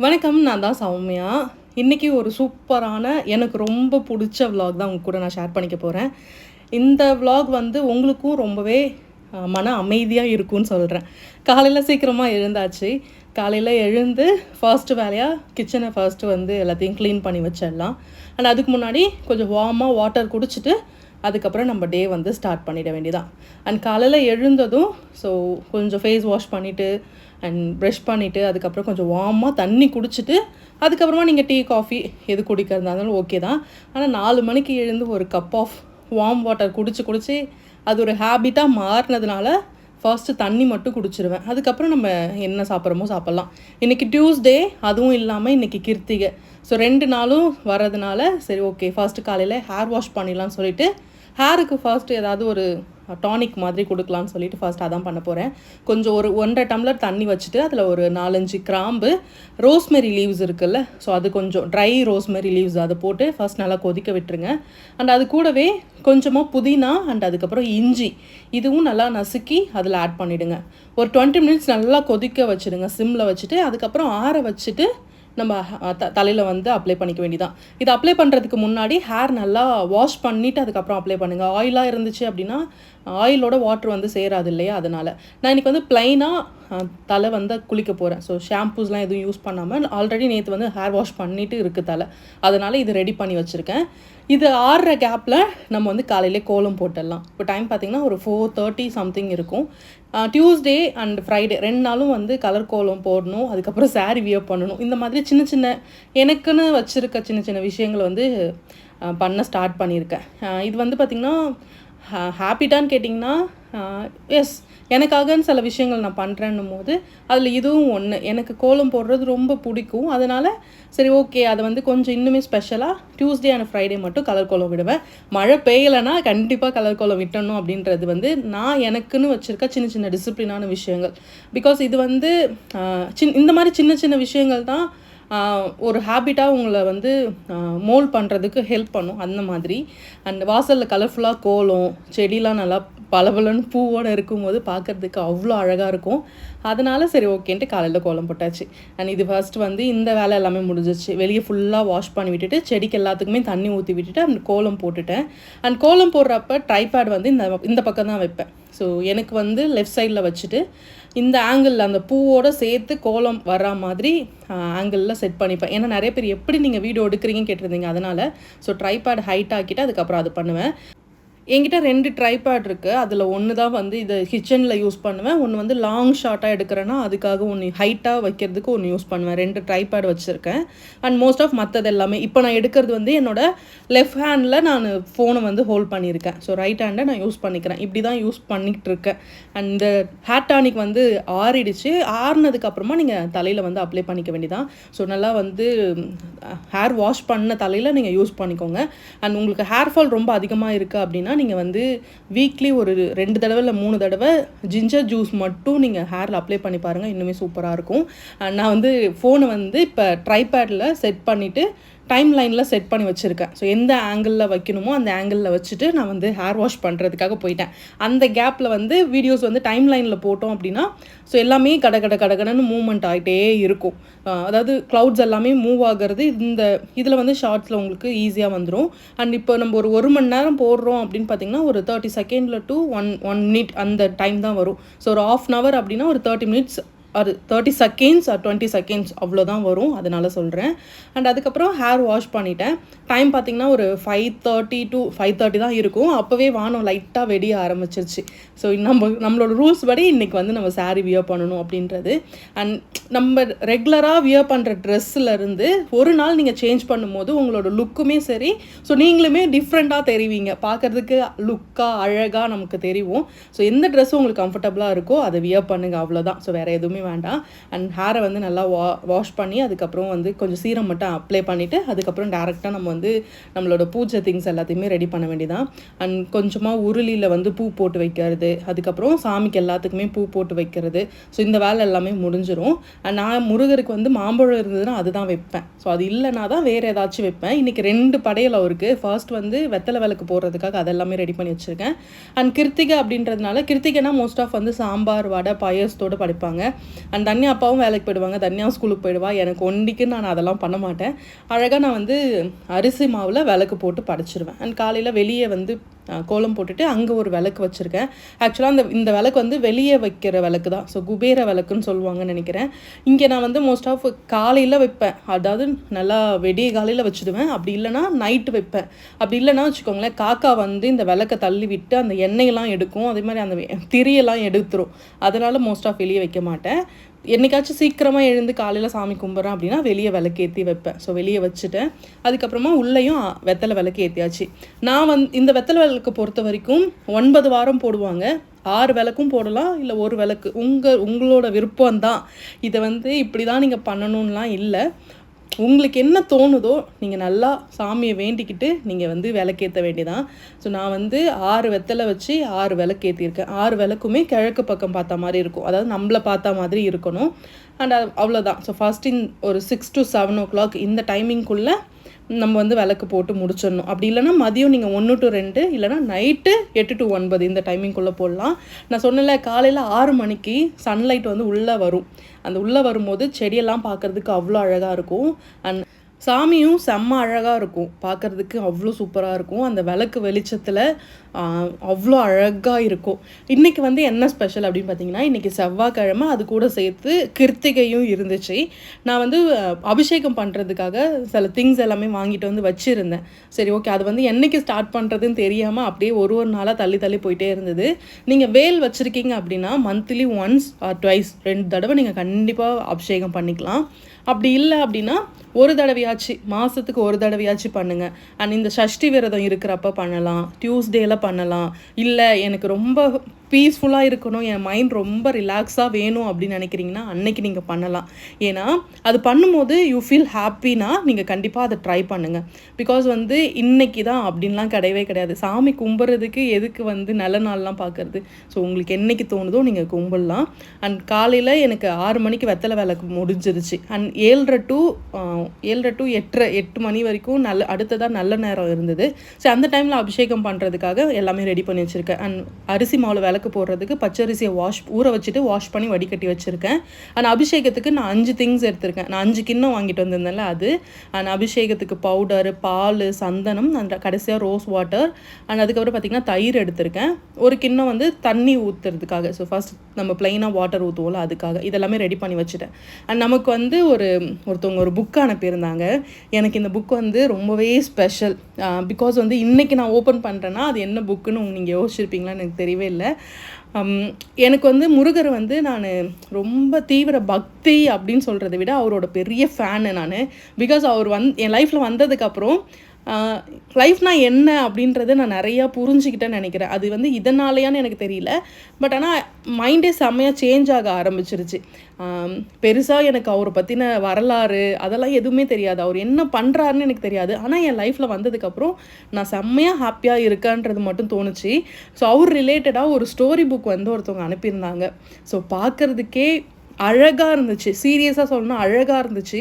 வணக்கம். நான் தான் சௌமியா. இன்னைக்கு ஒரு சூப்பரான எனக்கு ரொம்ப புடிச்ச விளாக் தான் உங்க கூட நான் ஷேர் பண்ணிக்க போறேன். இந்த விளாக் வந்து உங்களுக்கும் ரொம்பவே மன அமைதியா இருக்கும்னு சொல்றேன். காலையில சீக்கிரமா எழுந்தாச்சு. காலையில எழுந்து ஃபர்ஸ்ட் வேலையா கிச்சனை ஃபர்ஸ்ட் வந்து எல்லாத்தையும் க்ளீன் பண்ணி வச்சிடலாம். அண்ட் அதுக்கு முன்னாடி கொஞ்சம் வார்மாக வாட்டர் குடிச்சிட்டு அதுக்கப்புறம் நம்ம டே வந்து ஸ்டார்ட் பண்ணிட வேண்டியதான். அண்ட் காலையில் எழுந்ததும் ஸோ கொஞ்சம் ஃபேஸ் வாஷ் பண்ணிவிட்டு அண்ட் ப்ரஷ் பண்ணிவிட்டு அதுக்கப்புறம் கொஞ்சம் வார்மாக தண்ணி குடிச்சிட்டு அதுக்கப்புறமா நீங்கள் டீ காஃபி எது குடிக்கிறதா இருந்தாலும் ஓகே தான். ஆனால் 4 மணிக்கு எழுந்து ஒரு கப் ஆஃப் வார்ம் வாட்டர் குடிச்சு அது ஒரு ஹேபிட்டாக மாறினதுனால ஃபர்ஸ்ட்டு தண்ணி மட்டும் குடிச்சிருவேன். அதுக்கப்புறம் நம்ம என்ன சாப்பிட்றோமோ சாப்பிட்லாம். இன்றைக்கி டியூஸ்டே, அதுவும் இல்லாமல் இன்றைக்கி கிருத்திகை. ஸோ 2 நாளும் வர்றதுனால சரி ஓகே ஃபர்ஸ்ட்டு காலையில் ஹேர் வாஷ் பண்ணிடலான்னு சொல்லிவிட்டு ஹேருக்கு ஃபர்ஸ்ட்டு ஏதாவது ஒரு டானிக் மாதிரி கொடுக்கலான்னு சொல்லிட்டு ஃபர்ஸ்ட் அதான் பண்ண போகிறேன். கொஞ்சம் ஒரு 1.5 டம்ளர் தண்ணி வச்சுட்டு அதில் ஒரு 4-5 கிராம்பு, ரோஸ்மெரி லீவ்ஸ் இருக்குல்ல, ஸோ அது கொஞ்சம் ட்ரை ரோஸ்மெரி லீவ்ஸ் அதை போட்டு ஃபர்ஸ்ட் நல்லா கொதிக்க விட்டுருங்க. அண்ட் அது கூடவே கொஞ்சமாக புதினா அண்ட் அதுக்கப்புறம் இஞ்சி இதுவும் நல்லா நசுக்கி அதில் ஆட் பண்ணிவிடுங்க. ஒரு 20 மினிட்ஸ் நல்லா கொதிக்க வச்சுடுங்க சிம்மில் வச்சுட்டு. அதுக்கப்புறம் ஆற வச்சுட்டு நம்ம தலையில் வந்து அப்ளை பண்ணிக்க வேண்டியதான். இது அப்ளை பண்ணுறதுக்கு முன்னாடி ஹேர் நல்லா வாஷ் பண்ணிவிட்டு அதுக்கப்புறம் அப்ளை பண்ணுங்கள். ஆயிலாக இருந்துச்சு அப்படின்னா ஆயிலோட வாட்ரு வந்து சேராது இல்லையா, அதனால் நான் இன்றைக்கி வந்து ப்ளைனாக தலை வந்து குளிக்க போகிறேன். ஸோ ஷாம்பூஸ்லாம் எதுவும் யூஸ் பண்ணாமல் ஆல்ரெடி நேற்று வந்து ஹேர் வாஷ் பண்ணிவிட்டு இருக்குது தலை, அதனால் இது ரெடி பண்ணி வச்சுருக்கேன். இது ஆறுற கேப்பில் நம்ம வந்து காலையிலே கோலம் போட்டுடலாம். இப்போ டைம் பார்த்திங்கன்னா ஒரு 4:30 சம்திங் இருக்கும். டியூஸ்டே அண்ட் ஃப்ரைடே 2 நாளும் வந்து கலர் கோலம் போடணும். அதுக்கப்புறம் சாரீ வியர் பண்ணணும். இந்த மாதிரி சின்ன சின்ன எனக்குன்னு வச்சுருக்க சின்ன சின்ன விஷயங்களை வந்து பண்ண ஸ்டார்ட் பண்ணியிருக்கேன். இது வந்து பார்த்திங்கன்னா ஹாப்பிட்டான்னு கேட்டிங்கன்னா எஸ், எனக்காகன்னு சில விஷயங்கள் நான் பண்ணுறேன்னும் போது அதில் இதுவும் ஒன்று. எனக்கு கோலம் போடுறது ரொம்ப பிடிக்கும். அதனால் சரி ஓகே அதை வந்து கொஞ்சம் இன்னுமே ஸ்பெஷலாக டியூஸ்டே அண்ட் ஃப்ரைடே மட்டும் கலர் கோலம் விடுவேன். மழை பெய்யலைன்னா கண்டிப்பாக கலர் கோலம் விட்டணும் அப்படின்றது வந்து நான் எனக்குன்னு வச்சுருக்க சின்ன சின்ன டிசிப்ளினான விஷயங்கள். பிகாஸ் இது வந்து இந்த மாதிரி சின்ன சின்ன விஷயங்கள் தான் ஒரு ஹேபிட்டாக உங்களை வந்து மோல்ட் பண்ணுறதுக்கு ஹெல்ப் பண்ணும். அந்த மாதிரி அண்ட் வாசலில் கலர்ஃபுல்லாக கோலம் செடிலாம் நல்லா பளபளன்னு பூவோடு இருக்கும்போது பார்க்குறதுக்கு அவ்வளோ அழகாக இருக்கும். அதனால் சரி ஓகேன்ட்டு காலையில் கோலம் போட்டாச்சு. அண்ட் இது ஃபர்ஸ்ட் வந்து இந்த வேலை எல்லாமே முடிஞ்சிச்சு. வெளியே ஃபுல்லாக வாஷ் பண்ணி விட்டுட்டு செடிக்கு எல்லாத்துக்குமே தண்ணி ஊற்றி விட்டுட்டு அந்த கோலம் போட்டுட்டேன். அண்ட் கோலம் போடுறப்ப ட்ரைபேட் வந்து இந்த பக்கம் தான் வைப்பேன். ஸோ எனக்கு வந்து லெஃப்ட் சைடில் வச்சுட்டு இந்த ஆங்கிளில் அந்த பூவோடு சேர்த்து கோலம் வர்ற மாதிரி ஆங்கிளில் செட் பண்ணிப்பேன். ஏன்னா நிறைய பேர் எப்படி நீங்கள் வீடியோ எடுக்கிறீங்கன்னு கேட்டிருந்தீங்க, அதனால் ஸோ ட்ரைபேட் ஹைட் ஆக்கிட்டு அதுக்கப்புறம் அது பண்ணுவேன். என்கிட்ட 2 ட்ரைபேட் இருக்குது. அதில் ஒன்று தான் வந்து இதை கிச்சனில் யூஸ் பண்ணுவேன். ஒன்று வந்து லாங் ஷார்ட்டாக எடுக்கிறேன்னா அதுக்காக ஒன்று ஹைட்டாக வைக்கிறதுக்கு ஒன்று யூஸ் பண்ணுவேன். 2 ட்ரைபேட் வச்சுருக்கேன். அண்ட் மோஸ்ட் ஆஃப் மற்றது எல்லாமே இப்போ நான் எடுக்கிறது வந்து என்னோடய லெஃப்ட் ஹேண்டில் நான் ஃபோனை வந்து ஹோல்ட் பண்ணியிருக்கேன். ஸோ ரைட் ஹேண்டை நான் யூஸ் பண்ணிக்கிறேன். இப்படி தான் யூஸ் பண்ணிகிட்டு இருக்கேன். அண்ட் இந்த ஹேர் டானிக் வந்து ஆறிடுச்சு. ஆறுனதுக்கப்புறமா நீங்கள் தலையில் வந்து அப்ளை பண்ணிக்க வேண்டியதான். ஸோ நல்லா வந்து ஹேர் வாஷ் பண்ண தலையில் நீங்கள் யூஸ் பண்ணிக்கோங்க. அண்ட் உங்களுக்கு ஹேர் ஃபால் ரொம்ப அதிகமாக இருக்குது அப்படின்னா நீங்கள் வந்து வீக்லி ஒரு 2 தடவை இல்லை 3 தடவை ஜிஞ்சர் ஜூஸ் மட்டும் நீங்கள் ஹேரில் அப்ளை பண்ணி பாருங்கள். இன்னுமே சூப்பராக இருக்கும். நான் வந்து ஃபோனை வந்து இப்போ ட்ரைபேடில் செட் பண்ணிவிட்டு டைம் லைனில் செட் பண்ணி வச்சுருக்கேன். ஸோ எந்த ஆங்கிளில் வைக்கணுமோ அந்த ஆங்கிளில் வச்சுட்டு நான் வந்து ஹேர் வாஷ் பண்ணுறதுக்காக போயிட்டேன். அந்த கேப்பில் வந்து வீடியோஸ் வந்து டைம் லைனில் போட்டோம் அப்படின்னா ஸோ எல்லாமே கடகடன்னு மூவ்மெண்ட் ஆகிட்டே இருக்கும். அதாவது க்ளவுட்ஸ் எல்லாமே மூவ் ஆகிறது இதில் வந்து ஷார்ட்ஸில் உங்களுக்கு ஈஸியாக வந்துடும். அண்ட் இப்போ நம்ம ஒரு மணி நேரம் போடுறோம் அப்படின்னு பார்த்திங்கன்னா ஒரு 30 செகண்டில் டு 1 மினிட் அந்த டைம் தான் வரும். ஸோ ஒரு 1/2 hour அப்படின்னா ஒரு 30 மினிட்ஸ் ஒரு 30 செகண்ட்ஸ் ஆர் 20 செகண்ட்ஸ் அவ்வளோதான் வரும். அதனால் சொல்கிறேன். அண்ட் அதுக்கப்புறம் ஹேர் வாஷ் பண்ணிட்டேன். டைம் பார்த்திங்கன்னா ஒரு 5:30 to 5:30 தான் இருக்கும். அப்போவே வானம் லைட்டாக வெடிய ஆரம்பிச்சிருச்சு. ஸோ நம்மளோட ரூல்ஸ் படி இன்றைக்கி வந்து நம்ம சாரீ வியர் பண்ணணும் அப்படின்றது. அண்ட் நம்ம ரெகுலராக வியர் பண்ணுற ட்ரெஸ்ஸிலேருந்து ஒரு நாள் நீங்கள் சேஞ்ச் பண்ணும்போது உங்களோட லுக்குமே சரி, ஸோ நீங்களுமே டிஃப்ரெண்ட்டாக தெரிவிங்க. பார்க்குறதுக்கு லுக்காக அழகாக நமக்கு தெரியும். ஸோ எந்த ட்ரெஸ்ஸும் உங்களுக்கு கம்ஃபர்டபுளாக இருக்கோ அதை வியர் பண்ணுங்கள், அவ்வளோதான். ஸோ வேறு எதுவுமே வேண்டாம். அண்ட் ஹேரை வந்து நல்லா வாஷ் பண்ணி அதுக்கப்புறம் வந்து கொஞ்சம் சீரம் மட்டும் அப்ளை பண்ணிவிட்டு அதுக்கப்புறம் டேரெக்டாக நம்ம வந்து நம்மளோட பூஜை திங்ஸ் எல்லாத்தையுமே ரெடி பண்ண வேண்டியதான். அண்ட் கொஞ்சமாக உருளியில் வந்து பூ போட்டு வைக்கிறது, அதுக்கப்புறம் சாமிக்கு எல்லாத்துக்குமே பூ போட்டு வைக்கிறது. ஸோ இந்த வேலை எல்லாமே முடிஞ்சிடும். நான் முருகருக்கு வந்து மாம்பழம் இருந்ததுன்னா அதுதான் வைப்பேன். ஸோ அது இல்லைனா தான் வேறு ஏதாச்சும் வைப்பேன். இன்றைக்கி 2 படையல் அவருக்கு. ஃபர்ஸ்ட் வந்து வெத்தலை விளக்கு போடுறதுக்காக அதெல்லாமே ரெடி பண்ணி வச்சுருக்கேன். அண்ட் கிருத்திகை அப்படின்றதுனால, கிருத்திகைனா மோஸ்ட் ஆஃப் வந்து சாம்பார் வடை பாயசத்தோடு படைப்பாங்க. அண்ட் தன்யா அப்பாவும் வேலைக்கு போயிடுவாங்க, தன்யா ஸ்கூலுக்கு போயிடுவா. எனக்கு ஒண்டிக்கு நான் அதெல்லாம் பண்ண மாட்டேன். அழகாக நான் வந்து அரிசி மாவில் விளக்கு போட்டு படைச்சிருவேன். அண்ட் காலையில் வெளியே வந்து கோலம் போட்டுட்டு அங்கே ஒரு விளக்கு வச்சுருக்கேன். ஆக்சுவலாக இந்த விளக்கு வந்து வெளியே வைக்கிற விளக்கு தான். ஸோ குபேர விளக்குன்னு சொல்லுவாங்கன்னு நினைக்கிறேன். இங்கே நான் வந்து மோஸ்ட் ஆஃப் காலையில் வைப்பேன். அதாவது நல்லா வெடிய காலையில் வச்சுடுவேன். அப்படி இல்லைனா நைட்டு வைப்பேன். அப்படி இல்லைனா வச்சுக்கோங்களேன், காக்கா வந்து இந்த விளக்கை தள்ளி விட்டு அந்த எண்ணெயெல்லாம் எடுக்கும், அதே மாதிரி அந்த திரியெல்லாம் எடுத்துரும். அதனால் மோஸ்ட் ஆஃப் வெளியே வைக்க மாட்டேன். என்றைக்காச்சும் சீக்கிரமாக எழுந்து காலையில் சாமி கும்பிட்றேன் அப்படின்னா வெளியே விளக்கு ஏற்றி வைப்பேன். ஸோ வெளியே வச்சுட்டேன். அதுக்கப்புறமா உள்ளேயும் வெத்தலை விளக்கு ஏற்றியாச்சு. நான் இந்த வெத்தலை விளக்கு பொறுத்த வரைக்கும் 9 வாரம் போடுவாங்க. 6 விளக்கும் போடலாம், இல்லை ஒரு விளக்கு, உங்களோட விருப்பம்தான். இதை வந்து இப்படி தான் நீங்கள் பண்ணணும்லாம் இல்லை. உங்களுக்கு என்ன தோணுதோ நீங்கள் நல்லா சாமியை வேண்டிக்கிட்டு நீங்கள் வந்து விளக்கேற்ற வேண்டியதான். ஸோ நான் வந்து 6 வெத்தலை வச்சு 6 விளக்கு ஏற்றிருக்கேன். 6 விளக்குமே கிழக்கு பக்கம் பார்த்த மாதிரி இருக்கும், அதாவது நம்மளை பார்த்த மாதிரி இருக்கணும். அண்ட் அவ்வளோதான். ஸோ ஃபர்ஸ்ட் ஒரு 6 to 7 o'clock இந்த டைமிங்குள்ளே நம்ம வந்து விளக்கு போட்டு முடிச்சிடணும். அப்படி இல்லைனா மதியம் நீங்கள் 1 to 2, இல்லைனா நைட்டு 8 to 9 இந்த டைமிங்குள்ளே போடலாம். நான் சொன்னல, காலையில் 6 மணிக்கு சன்லைட் வந்து உள்ளே வரும். அந்த உள்ளே வரும்போது செடியெல்லாம் பார்க்குறதுக்கு அவ்வளோ அழகாக இருக்கும். அண்ட் சாமியும் செம்ம அழகாக இருக்கும், பார்க்குறதுக்கு அவ்வளோ சூப்பராக இருக்கும். அந்த விளக்கு வெளிச்சத்தில் அவ்வளோ அழகாக இருக்கும். இன்றைக்கி வந்து என்ன ஸ்பெஷல் அப்படின்னு பார்த்தீங்கன்னா, இன்றைக்கி செவ்வாய்க்கிழமை, அது கூட சேர்த்து கிருத்திகையும் இருந்துச்சு. நான் வந்து அபிஷேகம் பண்ணுறதுக்காக சில திங்ஸ் எல்லாமே வாங்கிட்டு வந்து வச்சுருந்தேன். சரி, ஓகே, அது வந்து என்றைக்கு ஸ்டார்ட் பண்ணுறதுன்னு தெரியாமல் அப்படியே ஒரு நாளாக தள்ளி போயிட்டே இருந்தது. நீங்கள் வேல் வச்சுருக்கீங்க அப்படின்னா மந்த்லி ஒன்ஸ் ஆர் ட்வைஸ் 2 தடவை நீங்கள் கண்டிப்பாக அபிஷேகம் பண்ணிக்கலாம். அப்படி இல்லை அப்படின்னா ஒரு தடவையாச்சு, மாதத்துக்கு ஒரு தடவையாச்சு பண்ணுங்கள். அண்ட் இந்த சஷ்டி விரதம் இருக்கிறப்ப பண்ணலாம், டியூஸ்டேயில் பண்ணலாம். இல்லை எனக்கு ரொம்ப பீஸ்ஃபுல்லாக இருக்கணும், என் மைண்ட் ரொம்ப ரிலாக்ஸாக வேணும் அப்படின்னு நினைக்கிறீங்கன்னா அன்னைக்கு நீங்கள் பண்ணலாம். ஏன்னா அது பண்ணும்போது யூ ஃபீல் ஹாப்பினா நீங்கள் கண்டிப்பாக அதை ட்ரை பண்ணுங்கள். பிகாஸ் வந்து இன்னைக்கு தான் அப்படின்லாம் கிடையாது. சாமி கும்பிட்றதுக்கு எதுக்கு வந்து நல்ல நாள்லாம் பார்க்குறது. ஸோ உங்களுக்கு என்றைக்கு தோணுதோ நீங்கள் கும்பிடலாம். அண்ட் காலையில் எனக்கு 6 மணிக்கு வெத்தலை விளக்கு முடிஞ்சிருச்சு. அண்ட் 7:30 to 8 மணி வரைக்கும் அடுத்ததாக நல்ல நேரம் இருந்தது. ஸோ அந்த டைமில் அபிஷேகம் பண்ணுறதுக்காக எல்லாமே ரெடி பண்ணி வச்சுருக்கேன். அண்ட் அரிசி மாவில் விளக்கு போடுறதுக்கு பச்சரிசியை ஊற வச்சுட்டு வாஷ் பண்ணி வடிகட்டி வச்சுருக்கேன். அண்ட் அபிஷேகத்துக்கு நான் 5 திங்ஸ் எடுத்திருக்கேன். நான் 5 கிண்ணம் வாங்கிட்டு வந்திருந்தேன்ல அது. அண்ட் அபிஷேகத்துக்கு பவுடரு, பால், சந்தனம், அந்த கடைசியாக ரோஸ் வாட்டர், அண்ட் அதுக்கப்புறம் பார்த்திங்கன்னா தயிர் எடுத்திருக்கேன். ஒரு கிண்ணம் வந்து தண்ணி ஊற்றுறதுக்காக. ஸோ ஃபர்ஸ்ட் நம்ம ப்ளைனாக வாட்டர் ஊற்றுவோம்ல, அதுக்காக இதெல்லாமே ரெடி பண்ணி வச்சுட்டேன். அண்ட் நமக்கு வந்து ஒருத்தவங்க ஒரு புக்கு அனுப்பியிருந்தாங்க. எனக்கு இந்த புக் வந்து ரொம்பவே ஸ்பெஷல். பிகாஸ் வந்து இன்றைக்கி நான் ஓப்பன் பண்ணுறேன்னா அது என்ன புக்குன்னு நீங்கள் யோசிச்சிருப்பீங்களான்னு எனக்கு தெரியவே இல்லை. எனக்கு வந்து முருகர் வந்து நான் ரொம்ப தீவிர பக்தி அப்படின்னு சொல்கிறத விட அவரோட பெரிய ஃபேனு நான். பிகாஸ் அவர் என் லைஃப்பில் வந்ததுக்கப்புறம் லைஃப்னால் என்ன அப்படின்றத நான் நிறையா புரிஞ்சுக்கிட்டேன்னு நினைக்கிறேன். அது வந்து இதனாலேயான்னு எனக்கு தெரியல. பட் ஆனால் மைண்டே செம்மையாக சேஞ்ச் ஆக ஆரம்பிச்சிருச்சு. பெருசாக எனக்கு அவரை பற்றின வரலாறு அதெல்லாம் எதுவுமே தெரியாது, அவர் என்ன பண்ணுறாருன்னு எனக்கு தெரியாது. ஆனால் என் லைஃப்பில் வந்ததுக்கப்புறம் நான் செம்மையாக ஹாப்பியாக இருக்கேன்றது மட்டும் தோணுச்சு. ஸோ அவர் ரிலேட்டடாக ஒரு ஸ்டோரி புக் வந்து ஒருத்தவங்க அனுப்பியிருந்தாங்க. ஸோ பார்க்குறதுக்கே அழகாக இருந்துச்சு. சீரியஸாக சொல்லணும்னா அழகாக இருந்துச்சு.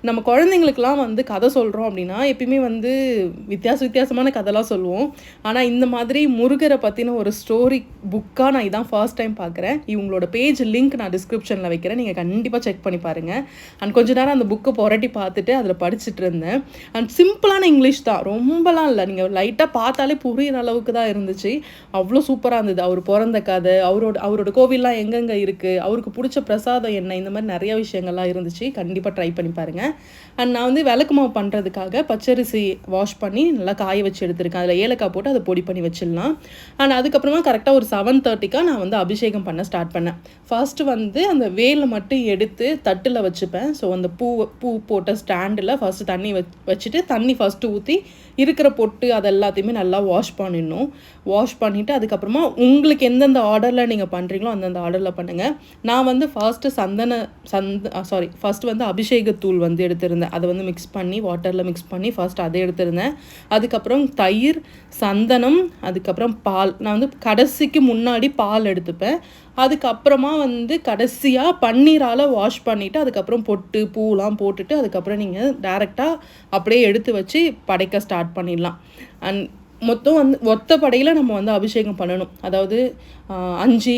நம்ம குழந்தைங்களுக்கெலாம் வந்து கதை சொல்கிறோம் அப்படின்னா எப்பயுமே வந்து வித்தியாசமான கதைலாம் சொல்லுவோம். ஆனால் இந்த மாதிரி முருகரை பற்றின ஒரு ஸ்டோரி புக்காக நான் இதான் ஃபர்ஸ்ட் டைம் பார்க்குறேன். இவங்களோட பேஜ் லிங்க் நான் டிஸ்கிரிப்ஷனில் வைக்கிறேன், நீங்கள் கண்டிப்பாக செக் பண்ணி பாருங்கள். அண்ட் கொஞ்ச நேரம் அந்த புக்கை புரட்டி பார்த்துட்டு அதில் படிச்சுட்டு இருந்தேன். அண்ட் சிம்பிளான இங்கிலீஷ் தான், ரொம்பலாம் இல்லை, நீங்கள் லைட்டாக பார்த்தாலே புரியிற அளவுக்கு தான் இருந்துச்சு. அவ்வளோ சூப்பராக இருந்தது. அவர் பிறந்த கதை, அவரோட கோவில்லாம் எங்கெங்கே இருக்குது, அவருக்கு பிடிச்ச பிரசாதம் என்ன, இந்த மாதிரி நிறைய விஷயங்கள்லாம் இருந்துச்சு. கண்டிப்பாக ட்ரை பண்ணி பாருங்கள். அண்ட் நான் வந்து விளக்கு மாவு பண்ணுறதுக்காக பச்சரிசி வாஷ் பண்ணி நல்லா காய வச்சு எடுத்துருக்கேன். அதில் ஏலக்காய் போட்டு அதை பொடி பண்ணி வச்சிடலாம். அண்ட் அதுக்கப்புறமா கரெக்டாக ஒரு 7:30 நான் வந்து அபிஷேகம் பண்ண ஸ்டார்ட் பண்ணேன். ஃபர்ஸ்ட்டு வந்து அந்த வேலை மட்டும் எடுத்து தட்டில் வச்சுப்பேன். ஸோ அந்த பூ போட்ட ஸ்டாண்டில் ஃபஸ்ட்டு தண்ணி வச்சுட்டு தண்ணி ஃபஸ்ட்டு ஊற்றி இருக்கிற பொட்டு அது எல்லாத்தையுமே நல்லா வாஷ் பண்ணிடணும். வாஷ் பண்ணிவிட்டு அதுக்கப்புறமா உங்களுக்கு எந்தெந்த ஆர்டரில் நீங்கள் பண்ணுறீங்களோ அந்தந்த ஆர்டரில் பண்ணுங்கள். நான் வந்து ஃபர்ஸ்ட்டு ஃபர்ஸ்ட் வந்து அபிஷேகத்தூள் வந்து எடுத்திருந்தேன். அதை வந்து மிக்ஸ் பண்ணி வாட்டரில் மிக்ஸ் பண்ணி ஃபர்ஸ்ட் அதை எடுத்துருந்தேன். அதுக்கப்புறம் தயிர், சந்தனம், அதுக்கப்புறம் பால். நான் வந்து கடைசிக்கு முன்னாடி பால் எடுத்துப்பேன். அதுக்கப்புறமா வந்து கடைசியாக பன்னீரால் வாஷ் பண்ணிவிட்டு அதுக்கப்புறம் பொட்டு பூலாம் போட்டுட்டு அதுக்கப்புறம் நீங்கள் டேரெக்டாக அப்படியே எடுத்து வச்சு படைக்க ஸ்டார்ட் பண்ணிடலாம். அண்ட் மொத்தம் வந்து ஒத்த படையில் நம்ம வந்து அபிஷேகம் பண்ணணும். அதாவது 5,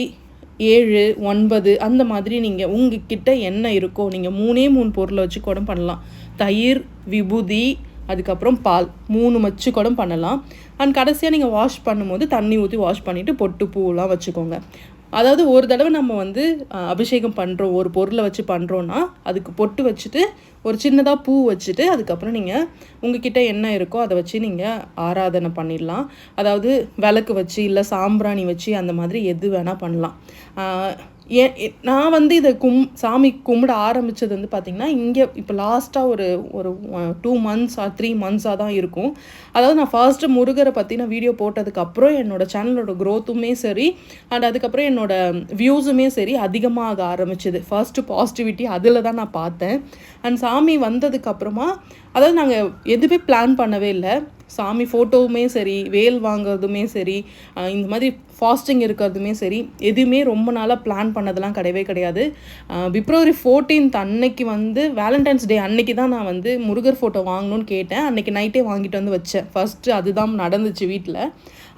7, 9 அந்த மாதிரி நீங்கள் உங்ககிட்ட என்ன இருக்கோ நீங்கள் 3 பொருளை வச்சு கூட பண்ணலாம். தயிர், விபூதி, அதுக்கப்புறம் பால் 3 வச்சு கூட பண்ணலாம். அண்ட் கடைசியாக நீங்கள் வாஷ் பண்ணும்போது தண்ணி ஊற்றி வாஷ் பண்ணிவிட்டு பொட்டு பூலாம் வச்சுக்கோங்க. அதாவது ஒரு தடவை நம்ம வந்து அபிஷேகம் பண்ணுறோம், ஒரு பொருளை வச்சு பண்ணுறோன்னா அதுக்கு பொட்டு வச்சுட்டு ஒரு சின்னதாக பூ வச்சுட்டு அதுக்கப்புறம் நீங்கள் உங்ககிட்ட என்ன இருக்கோ அதை வச்சு நீங்கள் ஆராதனை பண்ணிடலாம். அதாவது விளக்கு வச்சு இல்லை சாம்பிராணி வச்சு அந்த மாதிரி எது வேணால் பண்ணலாம். நான் வந்து இதை சாமி கும்பிட ஆரம்பித்தது வந்து பார்த்திங்கன்னா இங்கே இப்போ லாஸ்ட்டாக ஒரு 2 months or 3 months தான் இருக்கும். அதாவது நான் ஃபர்ஸ்ட்டு முருகரை பற்றின வீடியோ போட்டதுக்கப்புறம் என்னோடய சேனலோட க்ரோத்துமே சரி அண்ட் அதுக்கப்புறம் என்னோடய வியூஸுமே சரி அதிகமாக ஆரம்பிச்சிது. ஃபர்ஸ்ட்டு பாசிட்டிவிட்டி அதில் தான் நான் பார்த்தேன். அண்ட் சாமி வந்ததுக்கப்புறமா அதாவது நாங்கள் எதுவுமே பிளான் பண்ணவே இல்லை. சாமி ஃபோட்டோவுமே சரி, வேல் வாங்குறதுமே சரி, இந்த மாதிரி ஃபாஸ்டிங் இருக்கிறதுமே சரி, எதுவுமே ரொம்ப நாளாக பிளான் பண்ணதெல்லாம் கிடையவே கிடையாது. February 14th அன்னைக்கு வந்து வேலண்டைன்ஸ் டே அன்னைக்கு தான் நான் வந்து முருகர் ஃபோட்டோ வாங்கணும்னு கேட்டேன். அன்றைக்கி நைட்டே வாங்கிட்டு வந்து வச்சேன். ஃபஸ்ட்டு அதுதான் நடந்துச்சு வீட்டில்.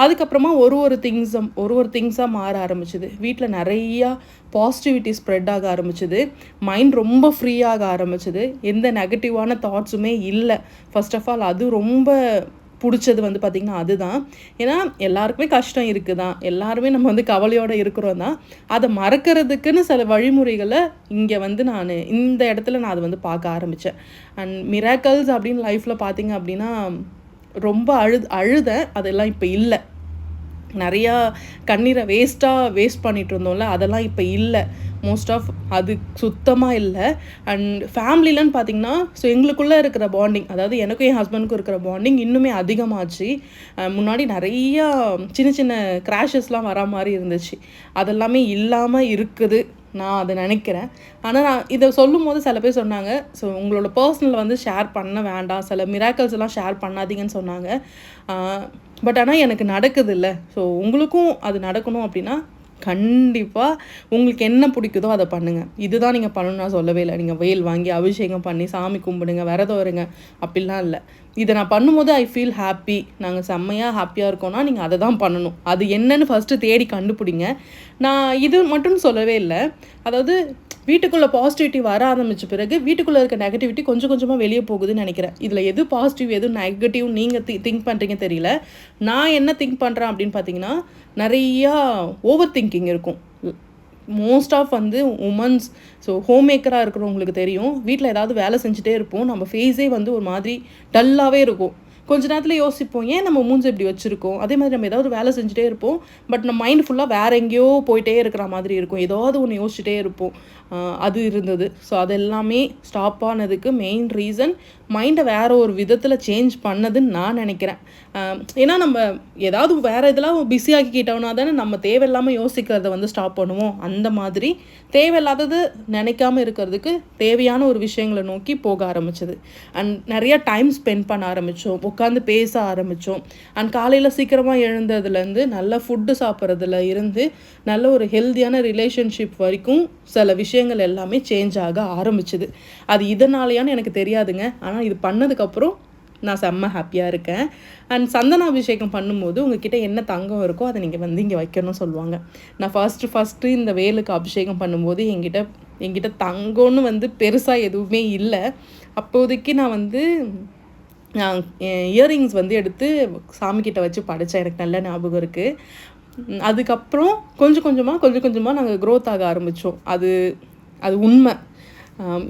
அதுக்கப்புறமா ஒரு திங்ஸாக மாற ஆரம்பிச்சுது. வீட்டில் நிறையா பாசிட்டிவிட்டி ஸ்ப்ரெட் ஆக ஆரம்பிச்சுது. மைண்ட் ரொம்ப ஃப்ரீயாக ஆரம்பிச்சுது. எந்த நெகட்டிவான தாட்ஸுமே இல்லை. ஃபர்ஸ்ட் ஆஃப் ஆல் அது ரொம்ப பிடிச்சது வந்து பார்த்திங்கன்னா அதுதான். ஏன்னா எல்லாருக்குமே கஷ்டம் இருக்குது தான், எல்லாருமே நம்ம வந்து கவலையோடு இருக்கிறோம் தான். அதை மறக்கிறதுக்குன்னு சில வழிமுறைகளை இங்கே வந்து இந்த இடத்துல நான் அதை வந்து பார்க்க ஆரம்பித்தேன். அண்ட் மிராக்கல்ஸ் அப்படின்னு லைஃப்பில் பார்த்திங்க அப்படின்னா ரொம்ப அழுதேன். அதெல்லாம் இப்போ இல்லை. நிறையா கண்ணீரை வேஸ்ட் பண்ணிகிட்டு இருந்தோம்ல, அதெல்லாம் இப்போ இல்லை. மோஸ்ட் ஆஃப் அது சுத்தமாக இல்லை. அண்ட் ஃபேமிலிலன்னு பார்த்திங்கன்னா ஸோ எங்களுக்குள்ளே இருக்கிற பாண்டிங், அதாவது எனக்கும் என் ஹஸ்பண்டுக்கும் இருக்கிற பாண்டிங் இன்னுமே அதிகமாச்சு. முன்னாடி நிறையா சின்ன சின்ன கிராஷஸ்லாம் வரா மாதிரி இருந்துச்சு. அதெல்லாமே இல்லாமல் இருக்குது நான் அதை நினைக்கிறேன். ஆனால் நான் இதை சொல்லும் போது சில பேர் சொன்னாங்க, ஸோ உங்களோட பர்சனலை வந்து ஷேர் பண்ண வேண்டாம், சில மிராக்கல்ஸ் எல்லாம் ஷேர் பண்ணாதீங்கன்னு சொன்னாங்க. பட் ஆனால் எனக்கு நடக்குது இல்லை. ஸோ உங்களுக்கும் அது நடக்கணும் அப்படின்னா கண்டிப்பாக உங்களுக்கு என்ன பிடிக்குதோ அதை பண்ணுங்கள். இதுதான் நீங்கள் பண்ணணும்னு நான் சொல்லவே இல்லை. நீங்கள் வேல் வாங்கி அபிஷேகம் பண்ணி சாமி கும்பிடுங்க, விரதம் வருங்க, அப்படிலாம் இல்லை. இதை நான் பண்ணும்போது ஐ ஃபீல் ஹாப்பி, நாங்கள் செம்மையாக ஹாப்பியாக இருக்கோன்னா நீங்கள் அதை தான் பண்ணணும். அது என்னன்னு ஃபஸ்ட்டு தேடி கண்டுபிடிங்க. நான் இது மட்டும் சொல்லவே இல்லை. அதாவது வீட்டுக்குள்ளே பாசிட்டிவிட்டி வர ஆரம்பித்த பிறகு வீட்டுக்குள்ளே இருக்க நெகட்டிவிட்டி கொஞ்சம் கொஞ்சமாக வெளியே போகுதுன்னு நினைக்கிறேன். இதில் எது பாசிட்டிவ் எது நெகட்டிவ் நீங்கள் திங்க் பண்ணுறீங்க தெரியல. நான் என்ன திங்க் பண்ணுறேன் அப்படின்னு பார்த்தீங்கன்னா நிறையா ஓவர் திங்கிங் இருக்கும். மோஸ்ட் ஆஃப் வந்து உமன்ஸ், ஸோ ஹோம் மேக்கராக இருக்கிறவங்களுக்கு தெரியும், வீட்டில் ஏதாவது வேலை செஞ்சுட்டே இருப்போம், நம்ம ஃபேஸே வந்து ஒரு மாதிரி டல்லாகவே இருக்கும். கொஞ்ச நேரத்தில் யோசிப்போம், ஏன் நம்ம மூஞ்சி இப்படி வச்சுருக்கோம். அதே மாதிரி நம்ம ஏதாவது வேலை செஞ்சுட்டே இருப்போம், பட் நம்ம மைண்ட் ஃபுல்லாக வேறு எங்கேயோ போயிட்டே இருக்கிற மாதிரி இருக்கும், ஏதாவது ஒன்று யோசிச்சுட்டே இருப்போம். அது இருந்தது. ஸோ அது எல்லாமே ஸ்டாப் ஆனதுக்கு மெயின் ரீசன் மைண்டை வேறு ஒரு விதத்தில் சேஞ்ச் பண்ணதுன்னு நான் நினைக்கிறேன். ஏன்னா நம்ம ஏதாவது வேறு இதெல்லாம் பிஸியாக்கிக்கிட்டோம்னா தானே நம்ம தேவையில்லாமல் யோசிக்கிறத வந்து ஸ்டாப் பண்ணுவோம். அந்த மாதிரி தேவையில்லாதது நினைக்காமல் இருக்கிறதுக்கு தேவையான ஒரு விஷயங்களை நோக்கி போக ஆரம்பிச்சது. அண்ட் நிறையா டைம் ஸ்பெண்ட் பண்ண ஆரம்பித்தோம், உட்காந்து பேச ஆரம்பித்தோம். அண்ட் காலையில் சீக்கிரமாக எழுந்ததுலேருந்து நல்ல ஃபுட்டு சாப்பிட்றதுல இருந்து நல்ல ஒரு ஹெல்த்தியான ரிலேஷன்ஷிப் வரைக்கும் சில விஷயங்கள் எல்லாமே சேஞ்ச் ஆக ஆரம்பிச்சுது. அது இதனாலேயான்னு எனக்கு தெரியாதுங்க. ஆனால் இது பண்ணதுக்கப்புறம் நான் செம்ம ஹாப்பியாக இருக்கேன். அண்ட் சந்தனாபிஷேகம் பண்ணும்போது உங்ககிட்ட என்ன தங்கம் இருக்கோ அதை நீங்கள் வந்து இங்கே வைக்கணும்னு சொல்லுவாங்க. நான் ஃபஸ்ட்டு இந்த வேலுக்கு அபிஷேகம் பண்ணும்போது என்கிட்ட தங்கம்னு வந்து பெருசாக எதுவுமே இல்லை. அப்போதைக்கு நான் வந்து இயரிங்ஸ் வந்து எடுத்து சாமிக்கிட்ட வச்சு படைத்தேன், எனக்கு நல்ல ஞாபகம் இருக்குது. அதுக்கப்புறம் கொஞ்சம் கொஞ்சமாக நாங்கள் க்ரோத் ஆக ஆரம்பித்தோம். அது உண்மை.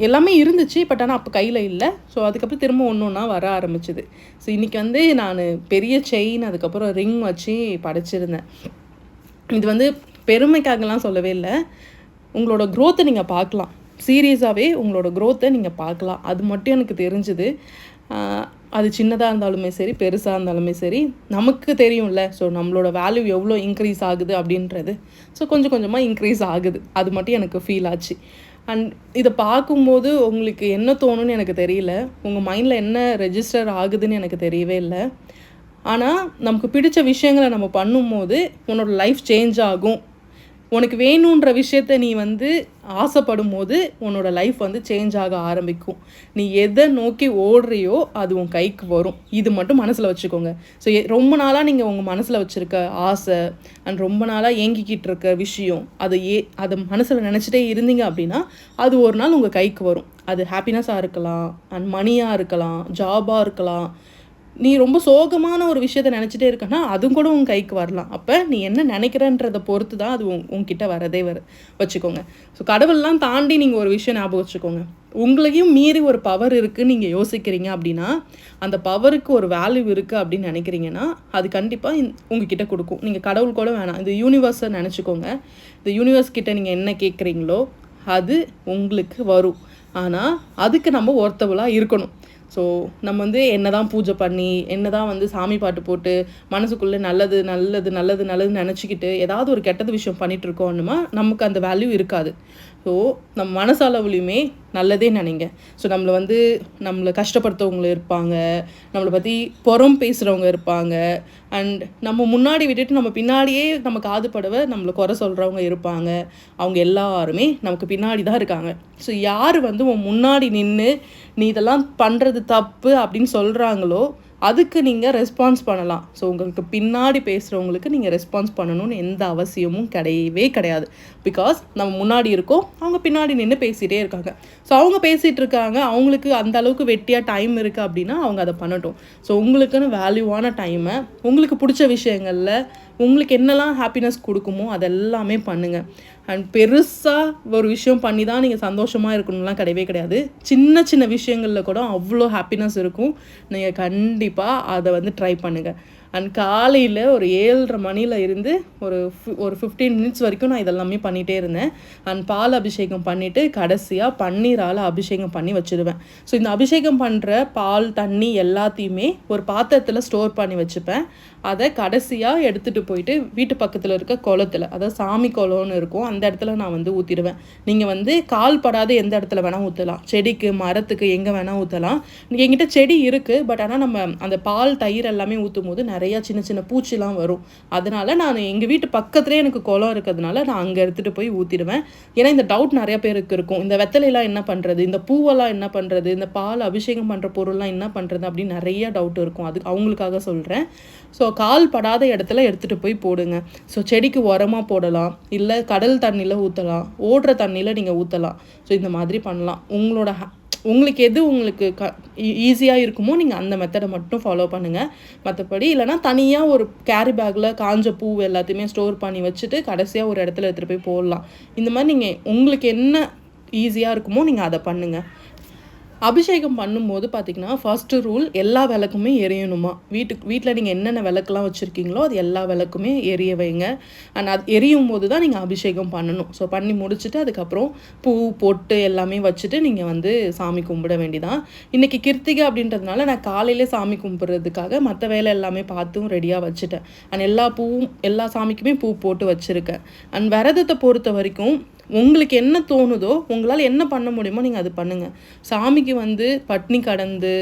எல்லாமே இருந்துச்சு, பட் ஆனால் அப்போ கையில் இல்லை. ஸோ அதுக்கப்புறம் திரும்ப ஒன்றா வர ஆரம்பிச்சுது. ஸோ இன்றைக்கி வந்து நான் பெரிய செயின் அதுக்கப்புறம் ரிங் வச்சு படைச்சிருந்தேன். இது வந்து பெருமைக்காகலாம் சொல்லவே இல்லை. உங்களோட க்ரோத்தை நீங்கள் பார்க்கலாம், சீரியஸாகவே உங்களோட க்ரோத்தை நீங்கள் பார்க்கலாம். அது மட்டும் எனக்கு தெரிஞ்சுது. அது சின்னதாக இருந்தாலுமே சரி பெருசாக இருந்தாலுமே சரி நமக்கு தெரியும்ல. ஸோ நம்மளோட வேல்யூ எவ்வளோ இன்க்ரீஸ் ஆகுது அப்படின்றது. ஸோ கொஞ்சமாக இன்க்ரீஸ் ஆகுது, அது மட்டும் எனக்கு ஃபீல் ஆச்சு. அண்ட் இதை பார்க்கும்போது உங்களுக்கு என்ன தோணுன்னு எனக்கு தெரியல, உங்கள் மைண்டில் என்ன ரெஜிஸ்டர் ஆகுதுன்னு எனக்கு தெரியவே இல்லை. ஆனால் நமக்கு பிடிச்ச விஷயங்களை நம்ம பண்ணும்போது உன்னோட லைஃப் சேஞ்ச் ஆகும். உனக்கு வேணுன்ற விஷயத்த நீ வந்து ஆசைப்படும் போது உன்னோட லைஃப் வந்து சேஞ்ச் ஆக ஆரம்பிக்கும். நீ எதை நோக்கி ஓடுறியோ அது உன் கைக்கு வரும். இது மட்டும் மனசில் வச்சுக்கோங்க. ஸோ ரொம்ப நாளாக நீங்கள் உங்கள் மனசில் வச்சுருக்க ஆசை அண்ட் ரொம்ப நாளாக ஏங்கிக்கிட்டு இருக்க விஷயம் அதை மனசில் நினச்சிட்டே இருந்தீங்க அப்படின்னா அது ஒரு நாள் உங்கள் கைக்கு வரும். அது ஹாப்பினஸாக இருக்கலாம், அண்ட் மணியாக இருக்கலாம், ஜாபாக இருக்கலாம். நீ ரொம்ப சோகமான ஒரு விஷயத்த நினச்சிட்டே இருக்கன்னா அதுவும் கூட உன் கைக்கு வரலாம். அப்போ நீ என்ன நினைக்கிறன்றதை பொறுத்து தான் அது உங்ககிட்ட வரதே வச்சுக்கோங்க. ஸோ கடவுள்லாம் தாண்டி நீங்கள் ஒரு விஷயம் ஞாபகம் வச்சுக்கோங்க. உங்களையும் மீறி ஒரு பவர் இருக்குதுன்னு நீங்கள் யோசிக்கிறீங்க அப்படின்னா, அந்த பவருக்கு ஒரு வேல்யூ இருக்குது அப்படின்னு நினைக்கிறீங்கன்னா அது கண்டிப்பாக உங்ககிட்ட கொடுக்கும். நீங்கள் கடவுள் கூட வேணாம், இந்த யூனிவர்ஸை நினச்சிக்கோங்க. இந்த யூனிவர்ஸ் கிட்ட நீங்கள் என்ன கேட்குறீங்களோ அது உங்களுக்கு வரும். ஆனால் அதுக்கு நம்ம ஒர்த்தபுளாக இருக்கணும். ஸோ நம்ம வந்து என்ன தான் பூஜை பண்ணி என்ன தான் வந்து சாமி பாட்டு போட்டு மனசுக்குள்ளே நல்லது நல்லது நல்லது நல்லதுன்னு நினச்சிக்கிட்டு ஏதாவது ஒரு கெட்டது விஷயம் பண்ணிகிட்ருக்கோன்னுமா நமக்கு அந்த வேல்யூ இருக்காது. ஸோ நம்ம மனசளவுலையுமே நல்லதே நினைங்க. ஸோ நம்மளை கஷ்டப்படுத்தவங்க இருப்பாங்க, நம்மளை பற்றி புறம் பேசுகிறவங்க இருப்பாங்க, அண்ட் நம்ம முன்னாடி விட்டுட்டு நம்ம பின்னாடியே நம்ம காது படவை நம்மளை குறை சொல்கிறவங்க இருப்பாங்க. அவங்க எல்லாருமே நமக்கு பின்னாடி தான் இருக்காங்க. ஸோ யார் வந்து உன் முன்னாடி நின்று நீ இதெல்லாம் பண்ணுறது தப்பு அப்படின்னு சொல்கிறாங்களோ அதுக்கு நீங்கள் ரெஸ்பான்ஸ் பண்ணலாம். ஸோ உங்களுக்கு பின்னாடி பேசுகிறவங்களுக்கு நீங்கள் ரெஸ்பான்ஸ் பண்ணணும்னு எந்த அவசியமும் கிடையவே கிடையாது. பிகாஸ் நம்ம முன்னாடி இருக்கோம், அவங்க பின்னாடி நின்று பேசிகிட்டே இருக்காங்க. ஸோ அவங்க பேசிகிட்டு இருக்காங்க, அவங்களுக்கு அந்த அளவுக்கு வெட்டியாக டைம் இருக்குது அப்படின்னா அவங்க அதை பண்ணட்டும். ஸோ உங்களுக்குன்னு வேல்யூவான டைமை உங்களுக்கு பிடிச்ச விஷயங்களில் உங்களுக்கு என்னெல்லாம் ஹாப்பினஸ் கொடுக்குமோ அதெல்லாமே பண்ணுங்கள். அண்ட் பெருசாக ஒரு விஷயம் பண்ணி தான் நீங்கள் சந்தோஷமாக இருக்கணும்லாம் கிடையவே கிடையாது. சின்ன சின்ன விஷயங்களில் கூட அவ்வளோ ஹாப்பினஸ் இருக்கும். நீங்கள் கண்டிப்பாக அதை வந்து ட்ரை பண்ணுங்கள். அண்ட் காலையில் ஒரு 7:30 மணியில் இருந்து ஒரு 15 மினிட்ஸ் வரைக்கும் நான் இதெல்லாமே பண்ணிகிட்டே இருந்தேன். அண்ட் பால் அபிஷேகம் பண்ணிவிட்டு கடைசியாக பன்னீரால் அபிஷேகம் பண்ணி வச்சுடுவேன். ஸோ இந்த அபிஷேகம் பண்ணுற பால் தண்ணி எல்லாத்தையுமே ஒரு பாத்திரத்தில் ஸ்டோர் பண்ணி வச்சுப்பேன். அதை கடைசியாக எடுத்துகிட்டு போயிட்டு வீட்டு பக்கத்தில் இருக்க குளத்தில், அதாவது சாமி குளம்னு இருக்கும், அந்த இடத்துல நான் வந்து ஊற்றிடுவேன். நீங்கள் வந்து கால் படாத எந்த இடத்துல வேணால் ஊற்றலாம், செடிக்கு மரத்துக்கு எங்கே வேணால் ஊற்றலாம். என்கிட்ட செடி இருக்குது, பட் ஆனால் நம்ம அந்த பால் தயிர் எல்லாமே ஊற்றும் போது நிறையா சின்ன சின்ன பூச்சிலாம் வரும். அதனால் நான் எங்கள் வீட்டு பக்கத்துலேயே எனக்கு குளம் இருக்கிறதுனால நான் அங்கே எடுத்துகிட்டு போய் ஊற்றிடுவேன். ஏன்னா இந்த டவுட் நிறையா பேருக்கு இருக்கும், இந்த வெத்தலையெல்லாம் என்ன பண்ணுறது, இந்த பூவெல்லாம் என்ன பண்ணுறது, இந்த பால் அபிஷேகம் பண்ணுற பொருள்லாம் என்ன பண்ணுறது அப்படின்னு நிறைய டவுட் இருக்கும். அது அவங்களுக்காக சொல்கிறேன். ஸோ கால் படாத இடத்துல எடுத்துகிட்டு போய் போடுங்க. ஸோ செடிக்கு உரமாக போடலாம், இல்லை கடல் தண்ணியில் ஊற்றலாம், ஓடுற தண்ணியில் நீங்கள் ஊற்றலாம். ஸோ இந்த மாதிரி பண்ணலாம். உங்களுக்கு எது உங்களுக்கு ஈஸியாக இருக்குமோ நீங்கள் அந்த மெத்தடை மட்டும் ஃபாலோ பண்ணுங்கள். மற்றபடி இல்லைனா தனியாக ஒரு கேரி பேக்கில் காஞ்ச பூ எல்லாத்தையுமே ஸ்டோர் பண்ணி வச்சுட்டு கடைசியாக ஒரு இடத்துல எடுத்துகிட்டு போய் போடலாம். இந்த மாதிரி நீங்கள் உங்களுக்கு என்ன ஈஸியாக இருக்குமோ நீங்கள் அதை பண்ணுங்கள். அபிஷேகம் பண்ணும்போது பார்த்திங்கன்னா ஃபர்ஸ்ட்டு ரூல், எல்லா விளக்குமே எரியணுமா. வீட்டில் நீங்கள் என்னென்ன விளக்குலாம் வச்சுருக்கீங்களோ அது எல்லா விளக்குமே எரிய வைங்க. அண்ட் அது எரியும் போது தான் நீங்கள் அபிஷேகம் பண்ணணும். ஸோ பண்ணி முடிச்சுட்டு அதுக்கப்புறம் பூ பொட்டு எல்லாமே வச்சுட்டு நீங்கள் வந்து சாமி கும்பிட வேண்டிதான். இன்றைக்கி கிருத்திகை அப்படின்றதுனால நான் காலையிலே சாமி கும்பிட்றதுக்காக மற்ற வேலை எல்லாமே பார்த்தும் ரெடியாக வச்சுட்டேன். அண்ட் எல்லா சாமிக்குமே பூ போட்டு வச்சுருக்கேன். அண்ட் விரதத்தை பொறுத்த வரைக்கும் உங்களுக்கு என்ன தோணுதோ, உங்களால் என்ன பண்ண முடியுமோ நீங்கள் அது பண்ணுங்கள். சாமிக்கு வந்து பட்னி கடந்து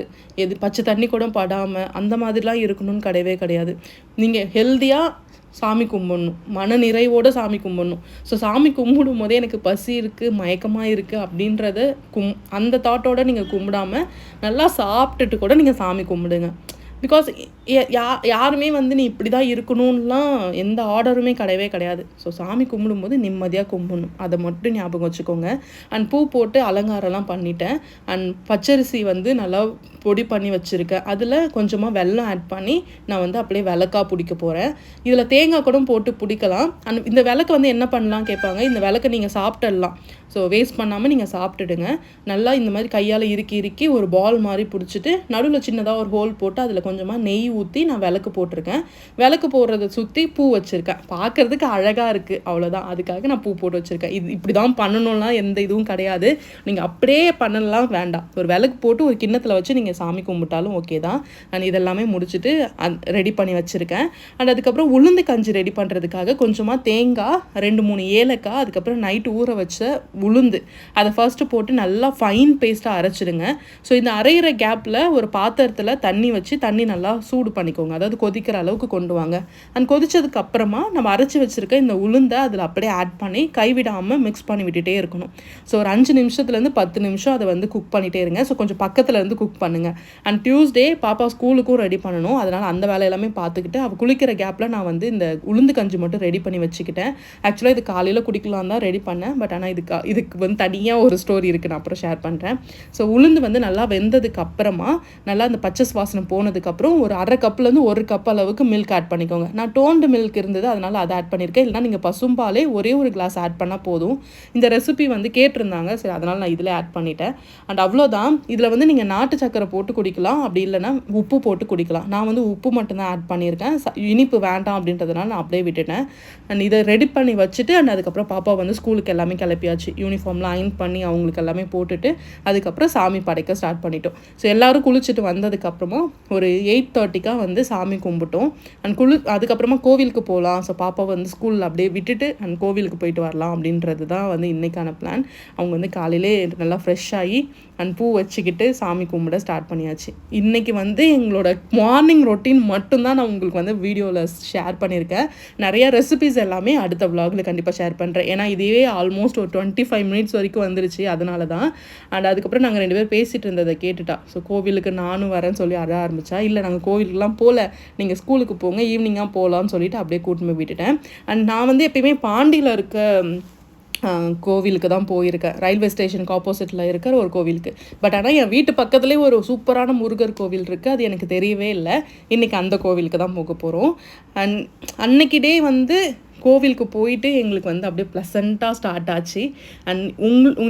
பச்சை தண்ணி கூட படாமல் அந்த மாதிரிலாம் இருக்கணும்னு கிடையவே கிடையாது. நீங்கள் ஹெல்த்தியாக சாமி கும்பிடணும், மன நிறைவோடு சாமி கும்பிடணும். ஸோ சாமி கும்பிடும் போதே எனக்கு பசி இருக்குது, மயக்கமாக இருக்குது அப்படின்றத அந்த தாட்டோடு நீங்கள் கும்பிடாமல் நல்லா சாப்பிட்டுட்டு கூட நீங்கள் சாமி கும்பிடுங்க. பிகாஸ் யாருமே வந்து நீ இப்படி தான் இருக்கணும்லாம் எந்த ஆர்டருமே கிடையவே கிடையாது. ஸோ சாமி கும்பிடும்போது நிம்மதியாக கும்பிடணும், அதை மட்டும் ஞாபகம் வச்சுக்கோங்க. அண்ட் பூ போட்டு அலங்காரம்லாம் பண்ணிட்டேன். அண்ட் பச்சரிசி வந்து நல்லா பொடி பண்ணி வச்சுருக்கேன். அதில் கொஞ்சமாக வெல்லம் ஆட் பண்ணி நான் வந்து அப்படியே விளக்காக பிடிக்க போகிறேன். இதில் தேங்காய் கூட போட்டு பிடிக்கலாம். அண்ட் இந்த விளக்கு வந்து என்ன பண்ணலாம் கேட்பாங்க, இந்த விளக்கை நீங்கள் சாப்பிட்டுடலாம். ஸோ வேஸ்ட் பண்ணாமல் நீங்கள் சாப்பிட்டுடுங்க. நல்லா இந்த மாதிரி கையால் இறுக்கி ஒரு பால் மாதிரி பிடிச்சிட்டு நடுவில் சின்னதாக ஒரு ஹோல் போட்டு அதில் கொஞ்சமாக நெய் ஊற்றி நான் விளக்கு போட்டிருக்கேன். விளக்கு போடுறத சுற்றி பூ வச்சுருக்கேன். பார்க்குறதுக்கு அழகாக இருக்குது, அவ்வளோதான். அதுக்காக நான் பூ போட்டு வச்சுருக்கேன். இது இப்படி தான் பண்ணணும்லாம் எந்த இதுவும் கிடையாது. நீங்கள் அப்படியே பண்ணலாம் வேண்டாம். ஒரு விளக்கு போட்டு ஒரு கிண்ணத்தில் வச்சு நீங்கள் சாமி கும்பிட்டாலும் ஓகே தான். நான் இதெல்லாமே முடிச்சுட்டு ரெடி பண்ணி வச்சுருக்கேன். அண்ட் அதுக்கப்புறம் உளுந்து கஞ்சி ரெடி பண்ணுறதுக்காக கொஞ்சமாக தேங்காய், 2-3 ஏலக்காய், அதுக்கப்புறம் நைட்டு ஊற வச்ச உளுந்து அதை ஃபர்ஸ்ட்டு போட்டு நல்லா ஃபைன் பேஸ்ட்டாக அரைச்சிடுங்க. ஸோ இந்த அரைகிற கேப்பில் ஒரு பாத்திரத்தில் தண்ணி வச்சு தண்ணி நல்லா சூடு பண்ணிக்கோங்க. அதாவது கொதிக்கிற அளவுக்கு கொண்டு வாங்க. அண்ட் கொதிச்சதுக்கு அப்புறமா நம்ம அரைச்சி வச்சுருக்க இந்த உளுந்தை அதில் அப்படியே ஆட் பண்ணி கைவிடாமல் மிக்ஸ் பண்ணி விட்டுட்டே இருக்கணும். ஸோ ஒரு 5 நிமிஷத்துலேருந்து 10 நிமிஷம் அதை வந்து குக் பண்ணிகிட்டே இருங்க. ஸோ கொஞ்சம் பக்கத்தில் இருந்து குக் பண்ணுங்கள். அண்ட் டியூஸ்டே பாப்பா ஸ்கூலுக்கும் ரெடி பண்ணணும். அதனால் அந்த வேலையெல்லாமே பார்த்துக்கிட்டு அவள் குளிக்கிற கேப்பில் நான் வந்து இந்த உளுந்து கஞ்சி மட்டும் ரெடி பண்ணி வச்சுக்கிட்டேன். ஆக்சுவலாக இது காலையில் குடிக்கலாம் தான் ரெடி பண்ணேன். பட் ஆனால் இதுக்கு வந்து தனியாக ஒரு ஸ்டோரி இருக்குது, நான் அப்புறம் ஷேர் பண்ணுறேன். ஸோ உளுந்து வந்து நல்லா வெந்ததுக்கு அப்புறமா நல்லா அந்த பச்சை வாசனை போனதுக்கப்புறம் ஒரு 1/2 கப்லேருந்து 1 கப் அளவுக்கு மில்க் ஆட் பண்ணிக்கோங்க. நான் டோன்டு மில்க் இருந்தது, அதனால் அதை ஆட் பண்ணியிருக்கேன். இல்லைனா நீங்கள் பசும்பாலே ஒரே ஒரு கிளாஸ் ஆட் பண்ணால் போதும். இந்த ரெசிபி வந்து கேட்டிருந்தாங்க, சரி அதனால் நான் இதில் ஆட் பண்ணிட்டேன். அண்ட் அவ்வளோதான். இதில் வந்து நீங்கள் நாட்டு சக்கரை போட்டு குடிக்கலாம், அப்படி இல்லைனா உப்பு போட்டு குடிக்கலாம். நான் வந்து உப்பு மட்டும்தான் ஆட் பண்ணியிருக்கேன். இனிப்பு வேண்டாம் அப்படின்றதுனால நான் அப்படியே விட்டுட்டேன். அண்ட் இதை ரெடி பண்ணி வச்சுட்டு அண்ட் அதுக்கப்புறம் பாப்பா வந்து ஸ்கூலுக்கு எல்லாமே கிளப்பியாச்சு. யூனிஃபார்ம்லாம் அயன் பண்ணி அவங்களுக்கு எல்லாமே போட்டுட்டு அதுக்கப்புறம் சாமி படைக்க ஸ்டார்ட் பண்ணிட்டோம். ஸோ எல்லோரும் குளிச்சுட்டு வந்ததுக்கப்புறமா ஒரு 8:30 வந்து சாமி கும்பிட்டோம். அண்ட் அதுக்கப்புறமா கோவிலுக்கு போகலாம். ஸோ பாப்பா வந்து ஸ்கூலில் அப்படியே விட்டுட்டு அண்ட் கோவிலுக்கு போயிட்டு வரலாம் அப்படின்றது தான் வந்து இன்றைக்கான பிளான். அவங்க வந்து காலையிலே நல்லா ஃப்ரெஷ் ஆகி அண்ட் பூ வச்சுக்கிட்டு சாமி கும்பிட ஸ்டார்ட் பண்ணியாச்சு. இன்றைக்கி வந்து எங்களோட மார்னிங் ரொட்டீன் மட்டும்தான் நான் உங்களுக்கு வந்து வீடியோவில் ஷேர் பண்ணியிருக்கேன். நிறையா ரெசிபிஸ் எல்லாமே அடுத்த விலாகில் கண்டிப்பாக ஷேர் பண்ணுறேன். ஏன்னா இதுவே ஆல்மோஸ்ட் ஒரு 25 மினிட்ஸ் வரைக்கும் வந்துருச்சு. அதனால தான். அண்ட் அதுக்கப்புறம் நாங்கள் 2 பேர் பேசிகிட்டு இருந்ததை கேட்டுட்டா. ஸோ கோவிலுக்கு நானும் வரேன்னு சொல்லி அழ ஆரம்பித்தா. இல்லை நாங்கள் கோவிலுக்குலாம் போகல, நீங்கள் ஸ்கூலுக்கு போங்க, ஈவினிங்காக போகலான்னு சொல்லிட்டு அப்படியே கூட்டின்னு போய் விட்டுட்டேன். அண்ட் நான் வந்து எப்பயுமே பாண்டியில் இருக்க கோவிலுக்கு தான் போயிருக்கேன். ரயில்வே ஸ்டேஷனுக்கு ஆப்போசிட்டில் இருக்கிற ஒரு கோவிலுக்கு. பட் ஆனால் என் வீட்டு பக்கத்துலேயே ஒரு சூப்பரான முருகர் கோவில் இருக்குது. அது எனக்கு தெரியவே இல்லை. இன்றைக்கி அந்த கோவிலுக்கு தான் போக போகிறோம். அண்ட் அன்னைக்கு டே வந்து கோவிலுக்கு போயிட்டு எங்களுக்கு வந்து அப்படியே ப்ளசண்ட்டாக ஸ்டார்ட் ஆச்சு. அண்ட்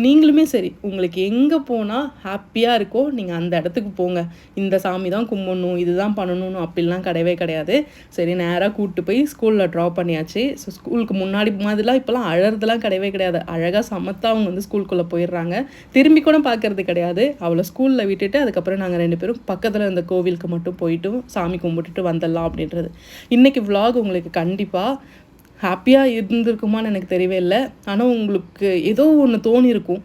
நீங்களுமே சரி, உங்களுக்கு எங்கே போனால் ஹாப்பியாக இருக்கோ நீங்கள் அந்த இடத்துக்கு போங்க. இந்த சாமி தான் கும்பிடணும், இதுதான் பண்ணணும்னு அப்படிலாம் கிடையவே கிடையாது. சரி, நேராக கூப்பிட்டு போய் ஸ்கூலில் ட்ராப் பண்ணியாச்சு. ஸோ ஸ்கூலுக்கு முன்னாடி மாதிரிலாம் இப்போலாம் அழறதுலாம் கிடையவே கிடையாது. அழகாக சமத்தாக அவங்க வந்து ஸ்கூலுக்குள்ளே போயிடுறாங்க. திரும்பி கூட பார்க்கறது கிடையாது. அவளை ஸ்கூலில் விட்டுட்டு அதுக்கப்புறம் நாங்கள் 2 பேரும் பக்கத்தில் இருந்த கோவிலுக்கு மட்டும் போயிட்டு சாமி கும்பிட்டுட்டு வந்துடலாம் அப்படின்றது. இன்றைக்கி விலாக் உங்களுக்கு கண்டிப்பாக ஹாப்பியாக இருந்திருக்குமான்னு எனக்கு தெரியவே இல்லை. ஆனால் உங்களுக்கு ஏதோ ஒன்று தோணியிருக்கும்.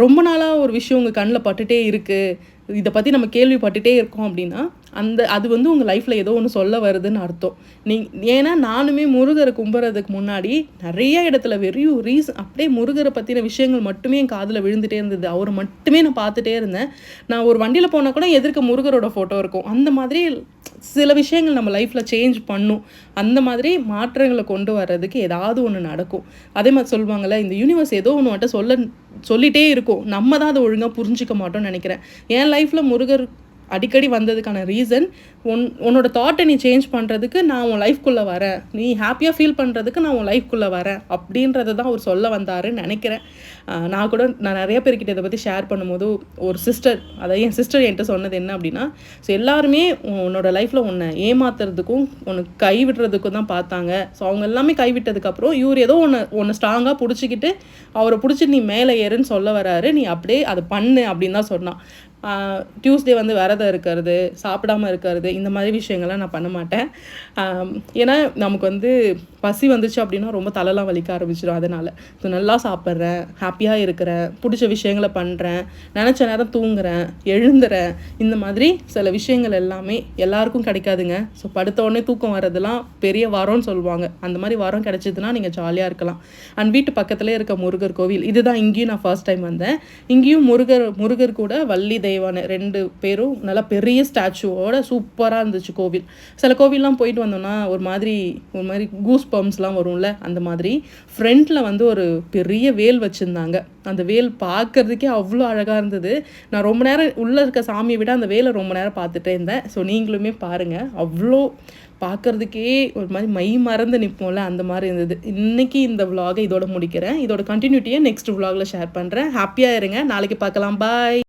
ரொம்ப நாளாக ஒரு விஷயம் உங்கள் கண்ணில் பட்டுட்டே இருக்குது, இதை பற்றி நம்ம கேள்விப்பட்டுட்டே இருக்கோம் அப்படின்னா அது வந்து உங்கள் லைஃப்பில் ஏதோ ஒன்று சொல்ல வருதுன்னு அர்த்தம். ஏன்னா நானுமே முருகரை கும்பிட்றதுக்கு முன்னாடி நிறைய இடத்துல வெறும் அப்படியே முருகரை பற்றின விஷயங்கள் மட்டுமே என் காதில் விழுந்துகிட்டே இருந்தது. அவரை மட்டுமே நான் பார்த்துட்டே இருந்தேன். நான் ஒரு வண்டியில் போனால் கூட எதிர்க்க முருகரோட ஃபோட்டோ இருக்கும். அந்த மாதிரி சில விஷயங்கள் நம்ம லைஃப்பில் சேஞ்ச் பண்ணும். அந்த மாதிரி மாற்றங்களை கொண்டு வர்றதுக்கு ஏதாவது ஒன்று நடக்கும். அதே மாதிரி சொல்லுவாங்கள்ல, இந்த யூனிவர்ஸ் ஏதோ ஒன்று மட்டும் சொல்லிகிட்டே இருக்கும். நம்ம தான் அதை ஒழுங்காக புரிஞ்சிக்க மாட்டோம்னு நினைக்கிறேன். என் லைஃப்பில் முருகர் அடிக்கடி வந்ததுக்கான ரீசன், உன்னோட தாட்டை நீ சேஞ்ச் பண்ணுறதுக்கு நான் உன் லைஃப்குள்ளே வரேன், நீ ஹாப்பியாக ஃபீல் பண்ணுறதுக்கு நான் உன் லைஃப்குள்ளே வரேன் அப்படின்றத தான் அவர் சொல்ல வந்தாருன்னு நினைக்கிறேன். நான் நிறைய பேர்கிட்ட இதை பற்றி ஷேர் பண்ணும்போது ஒரு சிஸ்டர், அதாவது என் சிஸ்டர் என்கிட்ட சொன்னது என்ன அப்படின்னா, ஸோ எல்லாருமே உன்னோட லைஃப்பில் உன்னை ஏமாத்துறதுக்கும் உனக்கு கைவிடுறதுக்கும் தான் பார்த்தாங்க. ஸோ அவங்க எல்லாமே கைவிட்டதுக்கப்புறம் இவர் ஏதோ ஒன்று ஸ்ட்ராங்காக பிடிச்சிக்கிட்டு அவரை பிடிச்சிட்டு நீ மேலே ஏறுன்னு சொல்ல வராரு, நீ அப்படியே அதை பண்ணு அப்படின்னு தான் சொன்னான். டியூஸ்டே வந்து விரதம் இருக்கிறது, சாப்பிடாமல் இருக்கிறது, இந்த மாதிரி விஷயங்கள்லாம் நான் பண்ண மாட்டேன். ஏன்னா நமக்கு வந்து பசி வந்துச்சு அப்படின்னா ரொம்ப தலைலாம் வலிக்க ஆரம்பிச்சிடும். அதனால் ஸோ நல்லா சாப்பிட்றேன், ஹாப்பியாக இருக்கிறேன், பிடிச்ச விஷயங்களை பண்ணுறேன், நினச்ச நேரம் தூங்குறேன், எழுந்துறேன். இந்த மாதிரி சில விஷயங்கள் எல்லாமே எல்லாருக்கும் கிடைக்காதுங்க. ஸோ படுத்த உடனே தூக்கம் வர்றதுலாம் பெரிய வரம்னு சொல்லுவாங்க. அந்த மாதிரி வரம் கிடைச்சதுன்னா நீங்கள் ஜாலியாக இருக்கலாம். அண்ட் வீட்டு பக்கத்துலேயே இருக்க முருகர் கோவில் இதுதான். இங்கேயும் நான் ஃபர்ஸ்ட் டைம் வந்தேன். இங்கேயும் முருகர் கூட வள்ளி தெய்வான 2 பேரும் நல்லா பெரிய ஸ்டாச்சுவோட சூப்பராக இருந்துச்சு கோவில். சில கோவில்லாம் போயிட்டு வந்தோம்னா ஒரு மாதிரி கூஸ் பம்ப்ஸ்லாம் வரும்ல, அந்த மாதிரி ஃப்ரண்ட்டில் வந்து ஒரு பெரிய வேல் வச்சுருந்தாங்க. அந்த வேல் பார்க்குறதுக்கே அவ்வளோ அழகாக இருந்தது. நான் ரொம்ப நேரம் உள்ளே இருக்க சாமியை விட அந்த வேலை ரொம்ப நேரம் பார்த்துட்டே இருந்தேன். ஸோ நீங்களுமே பாருங்கள், அவ்வளோ பார்க்குறதுக்கே ஒரு மாதிரி மை மறந்து நிற்போம்ல, அந்த மாதிரி இருந்தது. இன்றைக்கி இந்த விலாகை இதோட முடிக்கிறேன். இதோட கண்டினியூட்டியை நெக்ஸ்ட் விலாகில் ஷேர் பண்ணுறேன். ஹாப்பியாக இருங்க. நாளைக்கு பார்க்கலாம். பாய்.